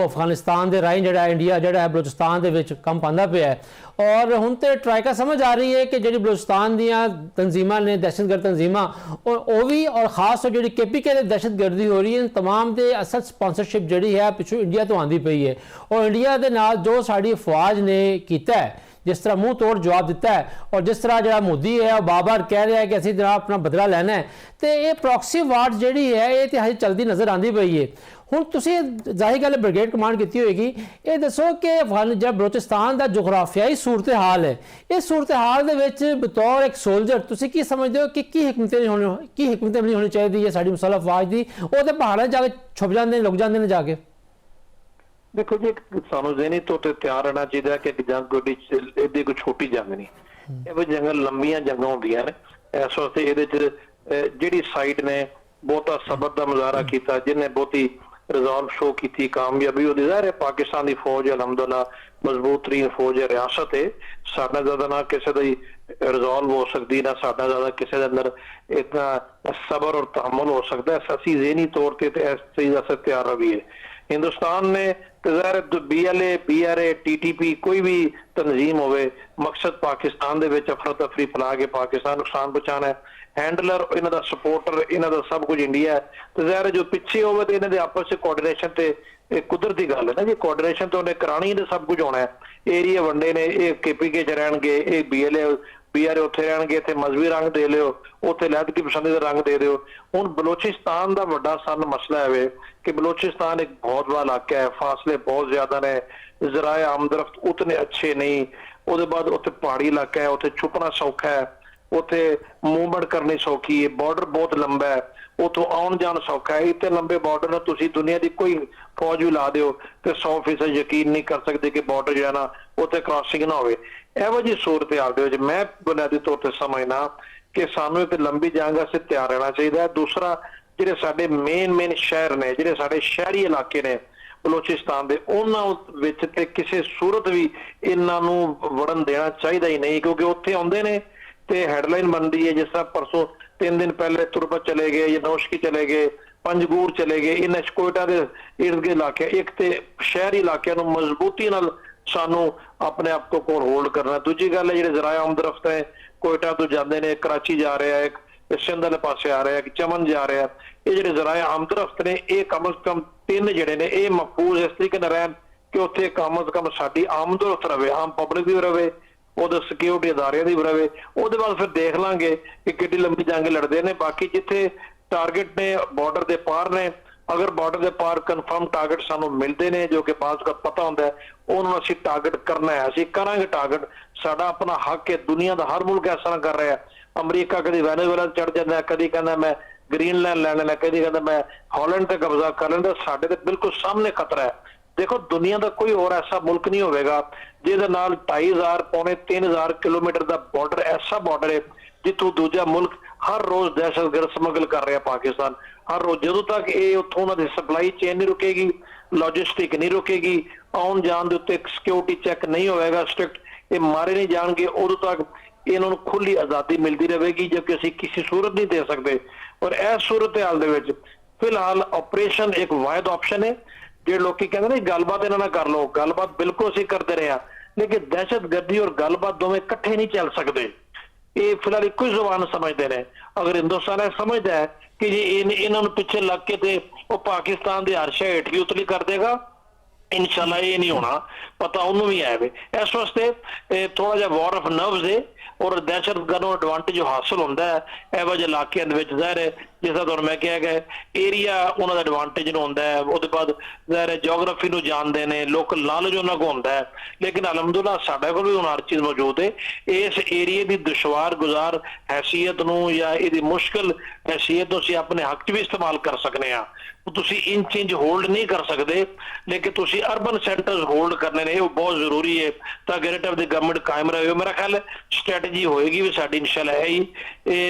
अफगानिस्तान के राही जो इंडिया जो है बलूचिस्तान के कम पाँदा पे है। और हुण तो ट्राइका समझ आ रही है कि जी बलूचिस्तान दियाँ तंजीमां ने दहशतगर्द तंजीमां और वो भी और खास तौर जी KPK की दहशतगर्दी हो रही है तमाम के असल स्पॉन्सरशिप जी है पिछू इंडिया तो आती पई है। और इंडिया के नाल जो साड़ी फौज ने किया है जिस तरह मुँह तोड़ जवाब दिता है और जिस तरह जो मोदी है बार बार कह रहा है कि असीं जनाब अपना बदला लैना है तो ये प्रॉक्सी वार जी है ये तो हजे चलती नज़र आती पई है। हुण तुसीं जाहिर गल ब्रिगेड कमांड की होएगी ये दसो कि जो बलूचिस्तान का जोग्राफियाई सूरत हाल है इस सूरत हाल के बतौर एक सोल्जर तुसीं की समझते हो कि हिकमतें नहीं होनी चाहिए साड़ी मुसल्लह अफवाज की वो तो पहाड़ों जाके छुप जाते लुक जाते हैं जाके। देखो जी सानू ज़हनी तौर पर तैयार रहना चाहिए कि जंग कोई छोटी जंग नहीं ये जंग लंबिया जंगा होंदियां ने इस वास्ते ये जिहड़ी साइड ने बहुता सबर का मुजाहरा किया जिन्हें बहुती रिजॉल्व शो की कामयाबी वो ज़ाहिर है पाकिस्तान की फौज अलहमदुल्ला मजबूत तरीन फौज है रियासत है साडा ज़्यादा ना किसी की रिजॉल्व हो सकती ना साडा ज़्यादा किसी के अंदर इतना सबर और तहम्मुल हो सकता है। असीं ज़हनी तौर पर इस चीज़ वास्ते तैयार रहिए। हिंदुस्तान ने ज़ाहिर BLA BRA TTP कोई भी तंजीम होवे मकसद पाकिस्तान दे विच अफरा तफरी फैला के पाकिस्तान नुकसान पहुंचाना है। हैंडलर इन्हां दा सपोर्टर इन्हां दा सब कुछ इंडिया है तो ज़ाहिर जो पिछे होवे तो इन्हां दे आपस में कोऑर्डिनेशन ते कुदरती गल है ना जी कोऑर्डिनेशन तो उन्हें करानी ही सब कुछ होना है। एरिया वंडे ने ये KPK च रहणगे ये BLA BRA उत्थे रहणगे इत्थे मजहबी रंग दे लियो उत्थे लैदकी पसंदी का रंग दे दिओ। हुण बलोचिस्तान का वड्डा सन मसला है कि बलोचिस्तान एक बहुत बड़ा इलाका है फासले बहुत ज्यादा ने ज़राए आमदरफ्त उतने अच्छे नहीं उसके बाद उत्थे पहाड़ी इलाका है उत्थे छुपना सौखा है उत्थे मूवमेंट करनी सौखी है बॉर्डर बहुत लंबा है उतो आउन जान सौखा है। इतने लंबे बॉर्डर ने तुसीं दुनिया की कोई फौज भी ला दिओ तो 100% यकीन नहीं कर सकते कि बॉर्डर जो है ना उत्थे क्रॉसिंग ना हो। इहो जी सूरत हाल दे मैं बुनियादी तौर पर समझना कि सानू एक लंबी जंग से तैयार रहना चाहिए। दूसरा जिहड़े साडे मेन शहर ने जिहड़े साडे शहरी इलाके ने बलोचिस्तान के उन्हां विच ते किसी सूरत भी इन्हां नूं वड़न देना चाहिए ही नहीं क्योंकि उत्थे आउंदे ने ते हैडलाइन बनती है जिस तरह परसों 3 दिन पहले तुरबत चले गए या नौशकी चले गए पंजगूर चले गए इन कोयटा के इर्द गिर्द इलाके एक तो शहरी इलाकों में मजबूती नाल सानू अपने आप को कोल होल्ड करना। दूजी गल है जिहड़े ज़राए आमदरफ्त है कोयटा तो जाते हैं कराची जा रहा है एक सिंध वाले पासे आ रहा है एक चमन जा रहा है ये जो ज़राए आमदरफ्त ने ये कम से कम 3 जिहड़े ने ये महफूज इस तरीके नाल रहन कि उत्थे कम से कम साडी आमदरफ्त रहे आम पब्लिक भी रहे उधर सिक्योरिटी अदारे की रहे उसके बाद फिर देख लांगे कि कितनी लंबी जंग लड़ते हैं। बाकी जिथे टारगेट ने बॉर्डर के पार ने अगर बॉर्डर के पार कन्फर्म टारगेट सानू मिलते हैं जो कि बात का पता होंगे उन्होंने असीं टारगेट करना है असीं करांगे टारगेट साडा अपना हक है। दुनिया का हर मुल्क ऐसा कर रहा है अमरीका कभी वेनेजुएला चढ़ जाता है कभी कहना मैं ग्रीनलैंड ले लेना कभी कहता मैं हॉलैंड पर कब्जा कर लेना साडे ते बिल्कुल सामने खतरा है। देखो दुनिया का कोई और ऐसा मुल्क नहीं होगा जिहदे नाल 2500 पौने 3000 किलोमीटर का बॉर्डर ऐसा बॉर्डर है जिथों दूजा मुल्क हर रोज दहशतगर्द स्मगल कर रहा पाकिस्तान हर रोज जो तक ये उत्थों उन्होंने सप्लाई चेन नहीं रुकेगी लॉजिस्टिक नहीं रुकेगी आउन जान के उत्ते सिक्योरिटी चैक नहीं होएगा स्ट्रिक्ट ये मारे नहीं जाएंगे उदों तक इन्होंने खुली आज़ादी मिलती रहेगी जबकि असीं किसी सूरत नहीं दे सकते। और इस सूरत हाल दे विच फिलहाल ऑपरेशन एक वाहिद ऑप्शन है जो लोग कहते हैं गलबात इन्हां नाल कर लो गलबात बिल्कुल असीं करते रहे लेकिन दहशतगर्दी और गलबात दोवें इकट्ठे नहीं चल सकते ये फिलहाल एक ही जुबान समझते हैं। अगर हिंदुस्तान यह समझता है कि जी इन्होंने पिछे लग के ते वो पाकिस्तान की हर शय हेठली उतली कर देगा इंशाल्लाह ये नहीं होना पता उन्होंने भी है इस वास्ते थोड़ा जहा वॉर ऑफ नर्व्स है और दहशतगर्दों एडवांटेज हासिल होता है यह इलाकों ज़ाहिर है जिस तरह मैं कहा गया एरिया उन्होंने एडवांटेज होता है उसके बाद ज़ाहिर है जोग्राफी को जानते हैं लोकल नॉलेज उन्होंने को होता है लेकिन अलहमदुल्ला साढ़े को भी हर चीज़ मौजूद है इस एरिए की दुशवार गुजार हैसीयत या ये मुश्किल हैसीयत असीं अपने हक च भी इस्तेमाल कर सकते हैं। तुसी इन चीज होल्ड नहीं कर सकते लेकिन तुसी अर्बन सेंटर्स होल्ड करने ने बहुत जरूरी है ताकि रिलेटिव दी गवर्नमेंट कायम रहे। मेरा ख्याल स्ट्रैटेजी होएगी भी साडी इंशाल्लाह है ही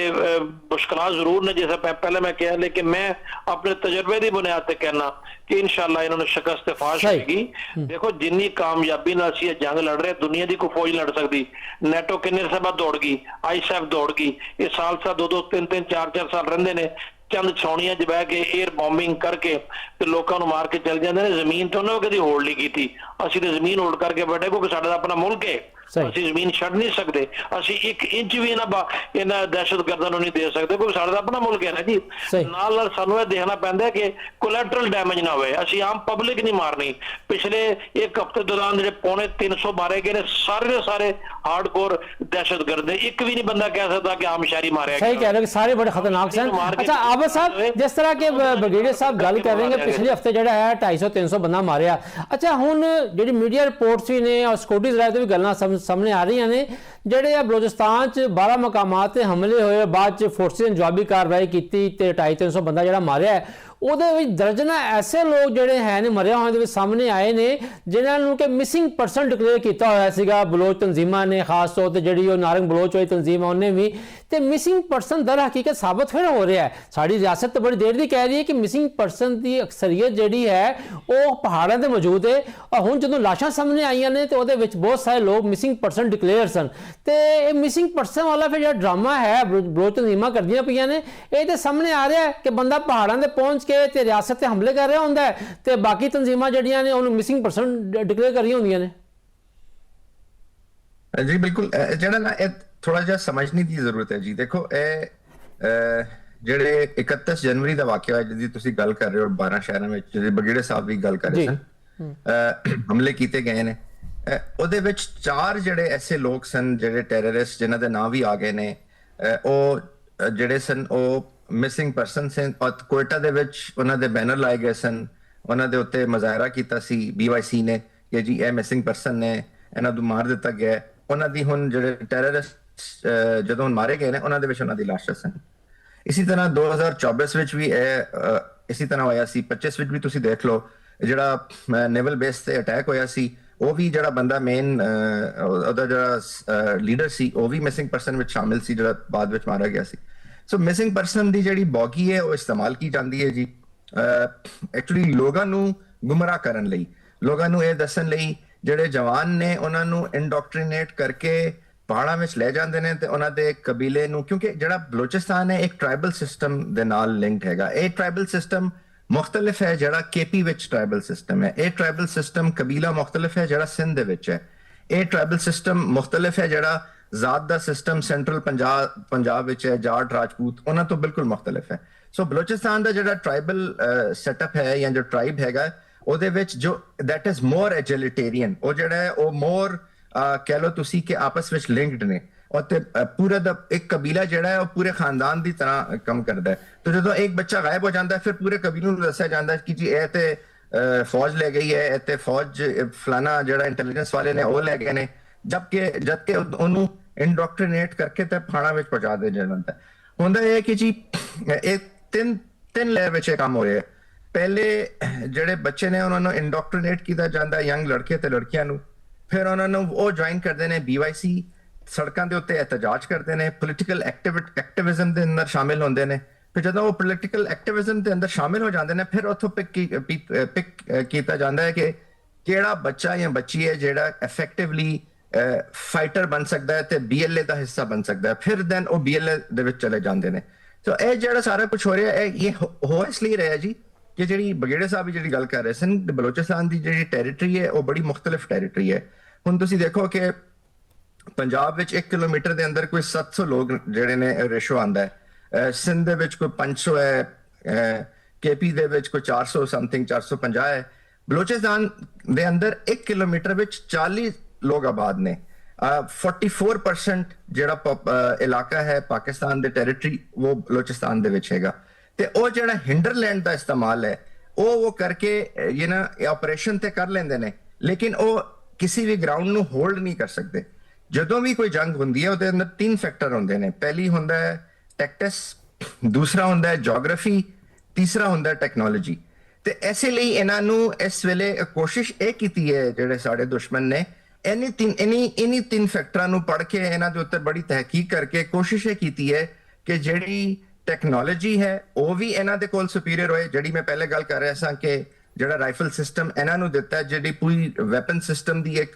मुश्किलात जरूर ने जैसा पहले मैं कहा लेकिन मैं अपने तजर्बे की बुनियाद पर कहना कि इंशाल्लाह इन्होंने शिकस्त फाश होगी। देखो जिन्नी कामयाबी नाल असीं जंग लड़ रहे दुनिया की कोई फौज लड़ सकती नेटो किन्ने समय दौड़ गई ISAF दौड़ गई ये साल 2-2 3-3 4-4 साल रहिंदे ने ਚੰਦ ਛਾਉਣੀਆਂ 'ਚ ਬਹਿ ਕੇ 에ਅਰ ਬੋmbਿੰਗ ਕਰਕੇ ਤੇ ਲੋਕਾਂ ਨੂੰ ਮਾਰ ਕੇ ਚਲ ਜਾਂਦੇ ਨੇ। ਜ਼ਮੀਨ ਤਾਂ ਉਹਨਾਂ ਨੇ ਕਦੀ ਹੋਲਡ ਨਹੀਂ ਕੀਤੀ। ਅਸੀਂ ਤਾਂ ਜ਼ਮੀਨ ਹੋਲਡ ਕਰਕੇ ਬੈਠੇ ਕਿਉਂਕਿ ਸਾਡਾ ਆਪਣਾ ਮੁਲਕ ਹੈ। ਅਸੀਂ ਜ਼ਮੀਨ ਛੱਡ ਨਹੀਂ ਸਕਦੇ। ਅਸੀਂ 1 ਇੰਚ ਵੀ ਇਹਨਾਂ ਦਹਿਸ਼ਤਗਰਦਾਂ ਨੂੰ ਨਹੀਂ ਦੇ ਸਕਦੇ ਕਿਉਂਕਿ ਸਾਡਾ ਆਪਣਾ ਮੁਲਕ ਹੈ ਨਾ ਜੀ। ਨਾਲ ਨਾਲ ਸਾਨੂੰ ਇਹ ਦੇਖਣਾ ਪੈਂਦਾ ਕਿ ਕੋਲੈਟਰਲ ਡੈਮੇਜ ਨਾ ਹੋਵੇ। ਅਸੀਂ ਆਮ ਪਬਲਿਕ ਨਹੀਂ ਮਾਰਨੀ। ਪਿਛਲੇ 1 ਹਫ਼ਤੇ ਦੌਰਾਨ ਜਿਹੜੇ 350 ਮਾਰੇ ਗਏ ਨੇ ਸਾਰੇ ਦੇ ਸਾਰੇ ਹਾਰਡਕੋਰ ਦਹਿਸ਼ਤਗਰਦ। ਇੱਕ ਵੀ ਨਹੀਂ ਬੰਦਾ ਕਹਿ ਸਕਦਾ ਕਿ ਆਮ ਸ਼ਹਿਰੀ ਮਾਰਿਆ ਗਿਆ। सही कह रहे हो कि सारे बड़े खतरनाक सन। अच्छा आबद साहब जिस तरह के ब्रिगेडियर साहब गल कर रहे हैं पिछले हफ्ते जो है 250-300 बंदा मारिया। अच्छा हुण जी मीडिया रिपोर्ट्स भी ने और सिक्योरिटी राय तो भी गल्लां सामने आ रही ने ਜਿਹੜੇ ਆ ਬਲੋਚਿਸਤਾਨ 'ਚ 12 ਮਕਾਮਾਤ ਤੇ ਹਮਲੇ ਹੋਏ ਬਾਅਦ 'ਚ ਫੋਰਸਿਸ ਨੇ ਜਵਾਬੀ ਕਾਰਵਾਈ ਕੀਤੀ ਤੇ 250-300 ਬੰਦਾ ਜਿਹੜਾ ਮਾਰਿਆ ਉਹਦੇ ਵਿੱਚ ਦਰਜਨਾਂ ਐਸੇ ਲੋਕ ਜਿਹੜੇ ਹੈ ਨੇ ਮਰਿਆ ਹੋਏ ਦੇ ਵਿੱਚ ਸਾਹਮਣੇ ਆਏ ਨੇ ਜਿਨ੍ਹਾਂ ਨੂੰ ਕਿ ਮਿਸਿੰਗ ਪਰਸਨ ਡਿਕਲੇਅਰ ਕੀਤਾ ਹੋਇਆ ਸੀਗਾ ਬਲੋਚ ਤਨਜ਼ੀਮਾਂ ਨੇ। ਖਾਸ ਤੌਰ ਤੇ ਜਿਹੜੀ ਉਹ ਨਾਰੰਗ ਬਲੋਚ ਹੋਈ ਤਨਜ਼ੀਮ ਆ ਉਹਨੇ ਵੀ ਤੇ ਮਿਸਿੰਗ ਪਰਸਨ ਦਰ ਹਕੀਕਤ ਸਾਬਤ ਫਿਰ ਹੋ ਰਿਹਾ ਹੈ। ਸਾਡੀ ਰਿਆਸਤ ਤਾਂ ਬੜੀ ਦੇਰ ਦੀ ਕਹਿ ਰਹੀ ਹੈ ਕਿ ਮਿਸਿੰਗ ਪਰਸਨ ਦੀ ਅਕਸਰੀਅਤ ਜਿਹੜੀ ਹੈ ਉਹ ਪਹਾੜਾਂ ਤੇ ਮੌਜੂਦ ਹੈ ਔਰ ਹੁਣ ਜਦੋਂ ਲਾਸ਼ਾਂ ਸਾਹਮਣੇ ਆਈਆਂ ਨੇ ਤੇ ਉਹਦੇ ਵਿੱਚ ਬਹੁਤ ਸਾਰੇ ਲੋਕ ਮਿਸਿੰਗ ਪਰਸਨ ਡਿਕਲੇਅਰ ਸਨ ਤੇ ਇਹ ਮਿਸਿੰਗ ਪਰਸਨ ਵਾਲਾ ਫਿਰ ਜਿਹੜਾ ਡਰਾਮਾ ਹੈ ਬਲੋਚ ਤਨਜ਼ੀਮਾਂ ਕਰਦੀਆਂ ਪਈਆਂ ਨੇ ਇਹ ਤੇ ਸਾਹਮਣੇ ਆ ਰਿਹਾ ਹੈ ਕਿ ਬੰਦਾ ਪਹਾੜਾਂ ਤੇ ਪਹੁੰਚ ਕੇ ਤੇ ਰਿਆਸਤ ਤੇ ਹਮਲੇ ਕਰ ਰਿਹਾ ਹੁੰਦਾ ਤੇ ਬਾਕੀ ਤਨਜ਼ੀਮਾਂ ਜਿਹੜੀਆਂ ਨੇ ਉਹਨੂੰ ਮਿਸਿੰਗ ਪਰਸਨ ਡਿਕਲੇਅਰ ਕਰ ਰਹੀਆਂ ਹੁੰਦੀਆਂ ਨੇ। ਜੀ ਬਿਲਕੁਲ ਜਿਹੜਾ ਨਾ ਇਹ ਥੋੜਾ ਜਿਹਾ ਸਮਝਣੀ ਦੀ ਜ਼ਰੂਰਤ ਹੈ ਜੀ। ਦੇਖੋ ਇਹ ਜਿਹੜੇ 31 ਜਨਵਰੀ ਦਾ ਵਾਕਿਆ ਜਿਹਦੀ ਤੁਸੀਂ ਗੱਲ ਕਰ ਰਹੇ ਹੋ 12 ਸ਼ਹਿਰਾਂ ਵਿੱਚ ਜਿਹੜੇ ਬਗੀੜੇ ਸਾਹਿਬ ਵੀ ਗੱਲ ਕਰ ਰਹੇ ਸਨ ਹਮਲੇ ਕੀਤੇ ਗਏ ਨੇ ਉਹਦੇ ਵਿੱਚ 4 ਜਿਹੜੇ ਐਸੇ ਲੋਕ ਸਨ ਜਿਹੜੇ ਟੈਰਰਿਸਟ ਜਿਨ੍ਹਾਂ ਦੇ ਨਾਂ ਵੀ ਆ ਗਏ ਨੇ ਉਹ ਜਿਹੜੇ ਸਨ ਉਹ ਮਿਸਿੰਗ ਪਰਸਨ ਸਨ। ਕੋਇਟਾ ਦੇ ਵਿੱਚ ਉਹਨਾਂ ਦੇ ਬੈਨਰ ਲਾਏ ਗਏ ਸਨ। ਉਹਨਾਂ ਦੇ ਉੱਤੇ ਮੁਜ਼ਾਹਰਾ ਕੀਤਾ ਸੀ BYC ਨੇ ਕਿ ਜੀ ਇਹ ਮਿਸਿੰਗ ਪਰਸਨ ਨੇ ਇਹਨਾਂ ਨੂੰ ਮਾਰ ਦਿੱਤਾ ਗਿਆ। ਉਹਨਾਂ ਦੀ ਹੁਣ ਜਿਹੜੇ ਟੈਰਰਿਸਟ ਜਦੋਂ ਮਾਰੇ ਗਏ ਨੇ ਉਹਨਾਂ ਦੇ ਵਿੱਚ ਉਹਨਾਂ ਦੀ ਲਾਸ਼ਾਂ ਸਨ। ਇਸੇ ਤਰ੍ਹਾਂ 2024 ਵਿੱਚ ਵੀ ਇਹ ਇਸੇ ਤਰ੍ਹਾਂ ਹੋਇਆ ਸੀ। 25 ਵਿੱਚ ਵੀ ਤੁਸੀਂ ਦੇਖ ਲਓ ਜਿਹੜਾ ਨੇਵਲ ਬੇਸ ਤੇ ਅਟੈਕ ਹੋਇਆ ਸੀ ਉਹ ਵੀ ਜਿਹੜਾ ਬੰਦਾ ਮੇਨ ਉਹਦਾ ਜਿਹੜਾ ਲੀਡਰ ਸੀ ਉਹ ਵੀ ਮਿਸਿੰਗ ਪਰਸਨ ਵਿੱਚ ਸ਼ਾਮਿਲ ਸੀ ਜਿਹੜਾ ਬਾਅਦ ਵਿੱਚ ਮਾਰਿਆ ਗਿਆ ਸੀ। ਸੋ ਮਿਸਿੰਗ ਪਰਸਨ ਦੀ ਜਿਹੜੀ ਬੌਗੀ ਹੈ ਉਹ ਇਸਤੇਮਾਲ ਕੀ ਜਾਂਦੀ ਹੈ ਜੀ ਐਕਚੁਅਲੀ ਲੋਕਾਂ ਨੂੰ ਗੁੰਮਰਾਹ ਕਰਨ ਲਈ, ਲੋਕਾਂ ਨੂੰ ਇਹ ਦੱਸਣ ਲਈ ਜਿਹੜੇ ਜਵਾਨ ਨੇ ਉਹਨਾਂ ਨੂੰ ਇੰਡੋਕਟ੍ਰੀਨੇਟ ਕਰਕੇ ਪਹਾੜਾਂ ਵਿੱਚ ਲੈ ਜਾਂਦੇ ਨੇ ਤੇ ਉਹਨਾਂ ਦੇ ਕਬੀਲੇ ਨੂੰ ਕਿਉਂਕਿ ਜਿਹੜਾ ਬਲੋਚਿਸਤਾਨ ਹੈ ਇੱਕ ਟ੍ਰਾਈਬਲ ਸਿਸਟਮ ਦੇ ਨਾਲ ਲਿੰਕਡ ਹੈਗਾ। ਇਹ ਟ੍ਰਾਈਬਲ ਸਿਸਟਮ ਮੁਖਤਲਿਫ ਹੈ ਜਿਹੜਾ KP ਵਿੱਚ ਟ੍ਰਾਈਬਲ ਸਿਸਟਮ ਹੈ। ਇਹ ਟ੍ਰਾਈਬਲ ਸਿਸਟਮ ਕਬੀਲਾ ਮੁਖਤਲਿਫ ਹੈ ਜਿਹੜਾ ਸਿੰਧ ਦੇ ਵਿੱਚ ਹੈ। ਇਹ ਟ੍ਰਾਈਬਲ ਸਿਸਟਮ ਮੁਖਤਲਿਫ ਹੈ ਜਿਹੜਾ ਜ਼ਾਤ ਦਾ ਸਿਸਟਮ ਸੈਂਟਰਲ ਪੰਜਾਬ ਵਿੱਚ ਹੈ ਜਾਟ ਰਾਜਪੂਤ ਉਹਨਾਂ ਤੋਂ ਬਿਲਕੁਲ ਮੁਖਤਲਿਫ ਹੈ। ਸੋ ਬਲੋਚਿਸਤਾਨ ਦਾ ਜਿਹੜਾ ਟ੍ਰਾਈਬਲ ਸੈਟਅਪ ਹੈ ਜਾਂ ਜੋ ਟ੍ਰਾਈਬ ਹੈਗਾ ਉਹਦੇ ਵਿੱਚ ਜੋ ਦੈਟ ਇਜ਼ ਮੋਰ ਐਜਿਲਿਟੇਰੀਅਨ ਉਹ ਜਿਹੜਾ ਹੈ ਉਹ ਮੋਰ ਕਹਿ ਲਓ ਤੁਸੀਂ ਕਿ ਆਪਸ ਵਿੱਚ ਲਿੰਕਡ ਨੇ ਔਰ ਤੇ ਪੂਰਾ ਦਾ ਇੱਕ ਕਬੀਲਾ ਜਿਹੜਾ ਹੈ ਉਹ ਪੂਰੇ ਖਾਨਦਾਨ ਦੀ ਤਰ੍ਹਾਂ ਕੰਮ ਕਰਦਾ ਹੈ। ਤੇ ਜਦੋਂ ਇੱਕ ਬੱਚਾ ਗਾਇਬ ਹੋ ਜਾਂਦਾ ਹੈ ਫਿਰ ਪੂਰੇ ਕਬੀਲੇ ਨੂੰ ਦੱਸਿਆ ਜਾਂਦਾ ਹੈ ਕਿ ਜੀ ਇਹ ਤੇ ਫੌਜ ਲੈ ਗਈ ਹੈ ਇਹ ਤੇ ਫੌਜ ਫਲਾਣਾ ਜਿਹੜਾ ਇੰਟੈਲੀਜੈਂਸ ਵਾਲੇ ਨੇ ਉਹ ਲੈ ਗਏ ਨੇ ਜਦਕਿ ਉਹਨੂੰ ਇੰਡੋਕਟ੍ਰੀਨੇਟ ਕਰਕੇ ਤੇ ਪਹਾੜਾਂ ਵਿੱਚ ਪਹੁੰਚਾ ਦੇ ਜਾਂਦਾ ਹੁੰਦਾ ਇਹ ਕਿ ਜੀ ਇਹ ਤਿੰਨ ਲੈਵਲ ਵਿੱਚ ਕੰਮ ਹੋ ਰਿਹਾ। ਪਹਿਲੇ ਜਿਹੜੇ ਬੱਚੇ ਨੇ ਉਹਨਾਂ ਨੂੰ ਇੰਡੋਕਟ੍ਰੀਨੇਟ ਕੀਤਾ ਜਾਂਦਾ ਯੰਗ ਲੜਕੇ ਤੇ ਲੜਕੀਆਂ ਨੂੰ, ਫਿਰ ਉਹਨਾਂ ਨੂੰ ਉਹ ਜੁਆਇਨ ਕਰਦੇ ਨੇ BYC ਸੜਕਾਂ ਦੇ ਉੱਤੇ ਇਹਤਜਾਜ ਕਰਦੇ ਨੇ ਪੋਲੀਟੀਕਲ ਐਕਟਿਵਿਜ਼ਮ ਦੇ ਅੰਦਰ ਸ਼ਾਮਿਲ ਹੁੰਦੇ ਨੇ। ਫਿਰ ਜਦੋਂ ਉਹ ਪੋਲੀਟੀਕਲ ਐਕਟਿਵਿਜ਼ਮ ਦੇ ਅੰਦਰ ਸ਼ਾਮਿਲ ਹੋ ਜਾਂਦੇ ਨੇ ਫਿਰ ਉੱਥੋਂ ਪਿਕ ਕੀਤਾ ਜਾਂਦਾ ਹੈ ਕਿ ਕਿਹੜਾ ਬੱਚਾ ਜਾਂ ਬੱਚੀ ਹੈ ਜਿਹੜਾ ਇਫੈਕਟਿਵਲੀ ਫਾਈਟਰ ਬਣ ਸਕਦਾ ਹੈ ਤੇ BLA ਦਾ ਹਿੱਸਾ ਬਣ ਸਕਦਾ ਹੈ। ਫਿਰ ਦੈਨ ਉਹ BLA ਦੇ ਵਿੱਚ ਚਲੇ ਜਾਂਦੇ ਨੇ। ਸੋ ਇਹ ਜਿਹੜਾ ਸਾਰਾ ਕੁਝ ਹੋ ਰਿਹਾ ਇਹ ਹੋ ਇਸ ਲਈ ਰਿਹਾ ਜੀ ਕਿ ਜਿਹੜੀ ਬਗੇੜੇ ਸਾਹਿਬ ਜਿਹੜੀ ਗੱਲ ਕਰ ਰਹੇ ਸਨ ਬਲੋਚਿਸਤਾਨ ਦੀ ਜਿਹੜੀ ਟੈਰੀਟਰੀ ਹੈ ਉਹ ਬੜੀ ਮੁਖਤਲਿਫ ਟੈਰੀਟਰੀ ਹੈ। ਹੁਣ ਤੁਸੀਂ ਦੇਖੋ ਕਿ ਪੰਜਾਬ ਵਿੱਚ 1 ਕਿਲੋਮੀਟਰ ਦੇ ਅੰਦਰ ਕੋਈ 700 ਲੋਕ ਜਿਹੜੇ ਨੇ ਰੇਸ਼ੋ ਆਂਦਾ ਹੈ। ਸਿੰਧ ਦੇ ਵਿੱਚ ਕੋਈ 500 ਹੈ, KP ਦੇ ਵਿੱਚ ਕੋਈ 400 ਸਮਥਿੰਗ 450 ਹੈ। ਬਲੋਚਿਸਤਾਨ ਦੇ ਅੰਦਰ 1 ਕਿਲੋਮੀਟਰ ਵਿੱਚ 40 ਲੋਕ ਆਬਾਦ ਨੇ। 44% ਜਿਹੜਾ ਇਲਾਕਾ ਹੈ ਪਾਕਿਸਤਾਨ ਦੇ ਟੈਰੀਟਰੀ ਉਹ ਬਲੋਚਿਸਤਾਨ ਦੇ ਵਿੱਚ ਹੈਗਾ ਤੇ ਉਹ ਜਿਹੜਾ ਹਿੰਡਰਲੈਂਡ ਦਾ ਇਸਤੇਮਾਲ ਹੈ ਉਹ ਕਰਕੇ ਇਹ ਨਾ ਆਪਰੇਸ਼ਨ ਤੇ ਕਰ ਲੈਂਦੇ ਨੇ ਲੇਕਿਨ ਉਹ ਕਿਸੇ ਵੀ ਗਰਾਊਂਡ ਨੂੰ ਹੋਲਡ ਨਹੀਂ ਕਰ ਸਕਦੇ। ਜਦੋਂ ਵੀ ਕੋਈ ਜੰਗ ਹੁੰਦੀ ਹੈ ਉਹਦੇ ਅੰਦਰ 3 ਫੈਕਟਰ ਹੁੰਦੇ ਨੇ। ਪਹਿਲੀ ਹੁੰਦਾ ਹੈ ਟੈਕਟਿਕਸ, ਦੂਸਰਾ ਹੁੰਦਾ ਹੈ ਜੀਓਗ੍ਰਾਫੀ, ਤੀਸਰਾ ਹੁੰਦਾ ਹੈ ਟੈਕਨੋਲੋਜੀ। ਤੇ ਐਸੇ ਲਈ ਇਹਨਾਂ ਨੂੰ ਇਸ ਵੇਲੇ ਕੋਸ਼ਿਸ਼ ਇਹ ਕੀਤੀ ਹੈ ਜਿਹੜੇ ਸਾਡੇ ਦੁਸ਼ਮਣ ਨੇ ਇਨੀ 3 ਫੈਕਟਰਾਂ ਨੂੰ ਪੜ੍ਹ ਕੇ ਇਹਨਾਂ ਦੇ ਉੱਤੇ ਬੜੀ ਤਹਿਕੀਕ ਕਰਕੇ ਕੋਸ਼ਿਸ਼ ਇਹ ਕੀਤੀ ਹੈ ਕਿ ਜਿਹੜੀ ਟੈਕਨੋਲੋਜੀ ਹੈ ਉਹ ਵੀ ਇਹਨਾਂ ਦੇ ਕੋਲ ਸੁਪੀਰੀਅਰ ਹੋਏ। ਜਿਹੜੀ ਮੈਂ ਪਹਿਲੇ ਗੱਲ ਕਰ ਰਿਹਾ ਸਾਂ ਕਿ ਜਿਹੜਾ ਰਾਈਫਲ ਸਿਸਟਮ ਇਹਨਾਂ ਨੂੰ ਦਿੱਤਾ ਜਿਹੜੀ ਪੂਰੀ ਵੈਪਨ ਸਿਸਟਮ ਦੀ ਇੱਕ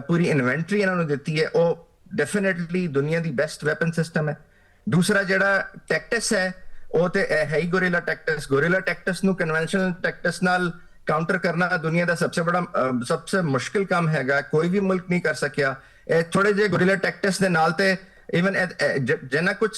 ਪੂਰੀ ਇਨਵੈਂਟਰੀ ਇਹਨਾਂ ਨੂੰ ਦਿੱਤੀ ਹੈ ਉਹ ਡੈਫੀਨਿਟਲੀ ਦੁਨੀਆ ਦੀ ਬੈਸਟ ਵੈਪਨ ਸਿਸਟਮ ਹੈ। ਦੂਸਰਾ ਜਿਹੜਾ ਟੈਕਟਿਕਸ ਹੈ ਉਹ ਤੇ ਹੈ ਹੀ ਗੋਰਿਲਾ ਟੈਕਟਿਕਸ ਨੂੰ ਕਨਵੈਨਸ਼ਨਲ ਟੈਕਟਿਕਸ ਨਾਲ ਕਾਊਂਟਰ ਕਰਨਾ ਦੁਨੀਆ ਦਾ ਸਭ ਤੋਂ ਮੁਸ਼ਕਿਲ ਕੰਮ ਹੈਗਾ, ਕੋਈ ਵੀ ਮੁਲਕ ਨਹੀਂ ਕਰ ਸਕਿਆ। ਇਹ ਥੋੜੇ ਜਿਹੇ ਗੋਰਿਲਾ ਟੈਕਟਿਕਸ ਦੇ ਨਾਲ ਤੇ ਇਵਨ ਜਿੰਨਾ ਕੁਝ